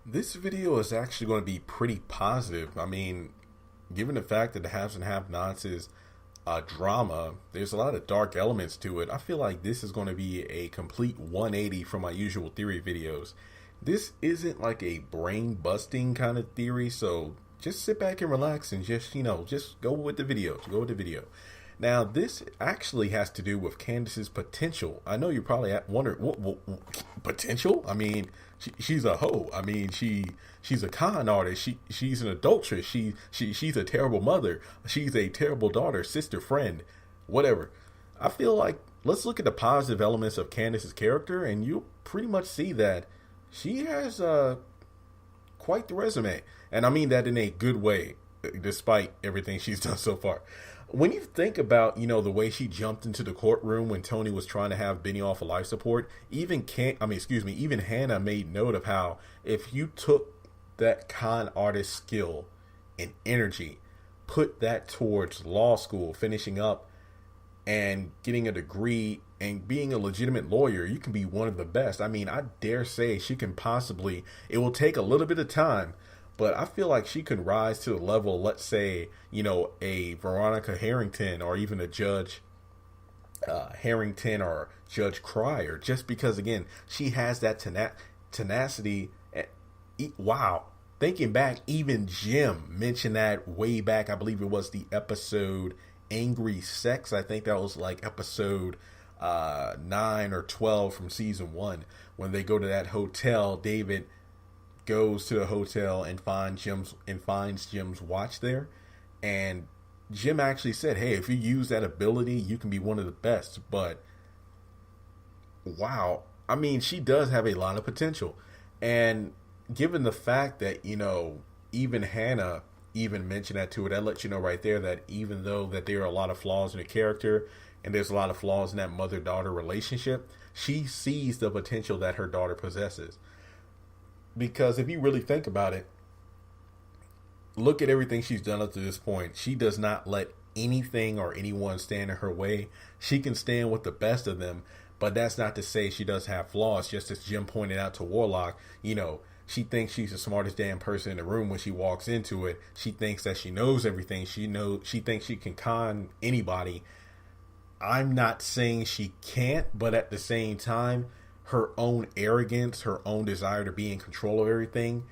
This video is actually going to be pretty positive. I mean, given the fact that the haves and have-nots is a drama, there's a lot of dark elements to it. I feel like this is going to be a complete 180 from my usual theory videos. This isn't like a brain-busting kind of theory, so just sit back and relax and just go with the video. Go with the video. Now, this actually has to do with Candace's potential. I know you're probably wondering, what potential? I mean, she's a hoe. I mean, she's a con artist. She's an adulteress. She's a terrible mother. She's a terrible daughter, sister, friend, whatever. I feel like let's look at the positive elements of Candace's character, and you'll pretty much see that she has quite the resume, and I mean that in a good way, despite everything she's done so far. When you think about, the way she jumped into the courtroom when Tony was trying to have Benny off of life support, even Hannah made note of how if you took that con artist skill and energy, put that towards law school, finishing up and getting a degree and being a legitimate lawyer, you can be one of the best. I mean, I dare say she can possibly, it will take a little bit of time, but I feel like she could rise to the level, let's say, a Veronica Harrington or even a Judge Harrington or Judge Cryer, just because, again, she has that tenacity. Wow. Thinking back, even Jim mentioned that way back. I believe it was the episode Angry Sex. I think that was like episode 9 or 12 from season 1. When they go to that hotel, David goes to the hotel and finds Jim's watch there, and Jim actually said, "Hey, if you use that ability, you can be one of the best." But wow, I mean, she does have a lot of potential, and given the fact that even Hannah even mentioned that to her, that lets you know right there that even though that there are a lot of flaws in the character and there's a lot of flaws in that mother-daughter relationship, she sees the potential that her daughter possesses. Because if you really think about it, look at everything she's done up to this point. She does not let anything or anyone stand in her way. She can stand with the best of them, but that's not to say she does have flaws. Just as Jim pointed out to Warlock, she thinks she's the smartest damn person in the room when she walks into it. She thinks that she knows everything. She thinks she can con anybody. I'm not saying she can't, but at the same time, her own arrogance, her own desire to be in control of everything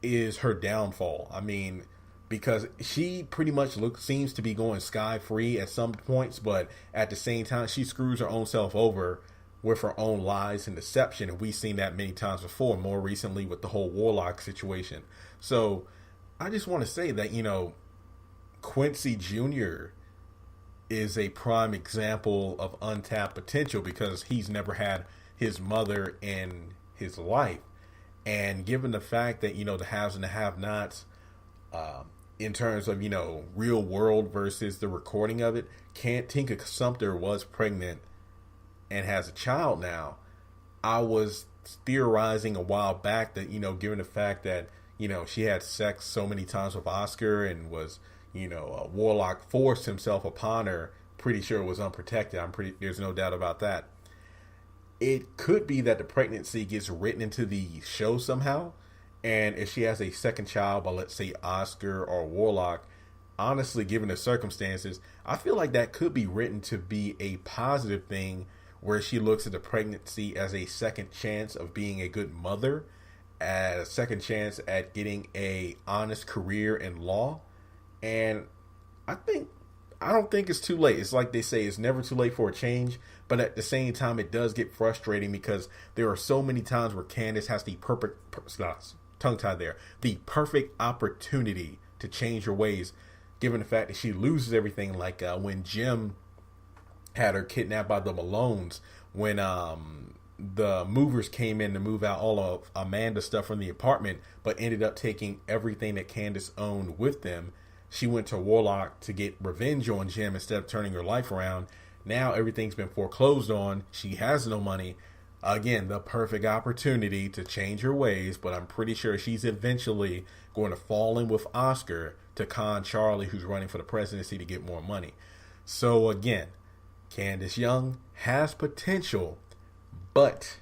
is her downfall. I mean, because she pretty much seems to be going sky free at some points, but at the same time, she screws her own self over with her own lies and deception. And we've seen that many times before, more recently with the whole Warlock situation. So I just want to say that, Quincy Jr. is a prime example of untapped potential because he's never had his mother in his life. And given the fact that, the haves and the have-nots, in terms of, real world versus the recording of it, Tinka Sumter was pregnant and has a child now. I was theorizing a while back that, given the fact that, she had sex so many times with Oscar and was, Warlock forced himself upon her, pretty sure it was unprotected. There's no doubt about that. It could be that the pregnancy gets written into the show somehow, and if she has a second child by, let's say, Oscar or Warlock, honestly, given the circumstances, I feel like that could be written to be a positive thing where she looks at the pregnancy as a second chance of being a good mother, as a second chance at getting a honest career in law. And I don't think it's too late. It's like they say, it's never too late for a change. But at the same time, it does get frustrating because there are so many times where Candace has the tongue tied there, the perfect opportunity to change her ways, given the fact that she loses everything. Like when Jim had her kidnapped by the Malones, when the movers came in to move out all of Amanda's stuff from the apartment, but ended up taking everything that Candace owned with them. She went to Warlock to get revenge on Jim instead of turning her life around. Now everything's been foreclosed on. She has no money. Again, the perfect opportunity to change her ways, but I'm pretty sure she's eventually going to fall in with Oscar to con Charlie, who's running for the presidency, to get more money. So again, Candace Young has potential, but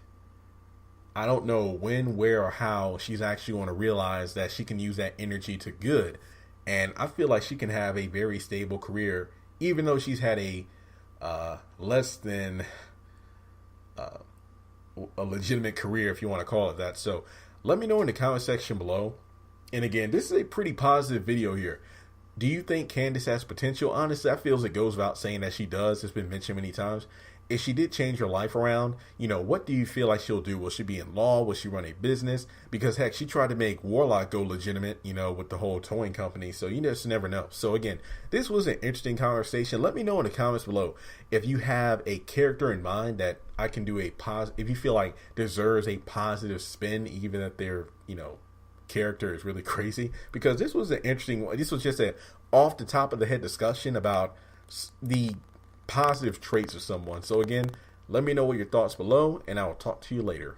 I don't know when, where, or how she's actually going to realize that she can use that energy to good. And I feel like she can have a very stable career, even though she's had a less than a legitimate career, if you want to call it that. So let me know in the comment section below. And again, this is a pretty positive video here. Do you think Candace has potential? Honestly, I feel it goes without saying that she does. It's been mentioned many times. If she did change her life around, what do you feel like she'll do? Will she be in law? Will she run a business? Because heck, she tried to make Warlock go legitimate, with the whole towing company. So you just never know. So again, this was an interesting conversation. Let me know in the comments below if you have a character in mind that I can do a positive, if you feel like deserves a positive spin, even if their, character is really crazy. Because this was an interesting one. This was just a off the top of the head discussion about the positive traits of someone. So again, let me know what your thoughts below, and I will talk to you later.